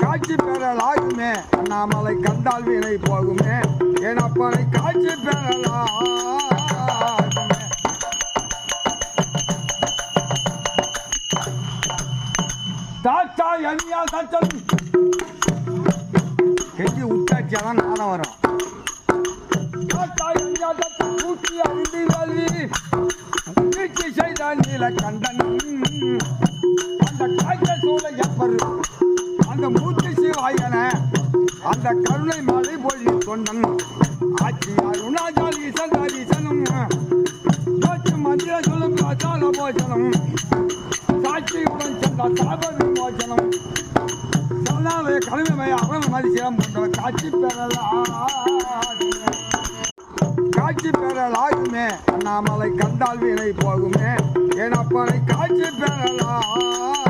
காட்சி பெறலாகுமே அண்ணாமலை கண்டால் வீணை போகுமே எனப்பனை காட்சி பெறலாகுமே. தாத்தா எனியா தச்சல் கெஞ்சி உட்டாச்சியாதான் நாதம் வரும். தாத்தா எனியா தச்சல் கூட்டி அறிந்து கல்வி வீழ்ச்சி செய்த நீல கண்டன் அந்த காய்ச்ச சூழ எப்பரு அந்த மூச்சு சிவாயன அந்த கருணை மழை பொழி தொண்டன் ஆட்சி அருணாஜால் ஈசன் ஈசனும் ஜோதி மந்திர சொல்லும் பிரசால போஜனம் சாட்சியுடன் சென்ற சாப விமோசனம் சொன்னாலே கல்விமை அவன் மதிசியம் போன்ற காட்சி பெறலாகுமே அண்ணாமலை கண்டால் வீணை போகுமே எனப்பனை காட்சி பெறலாம்.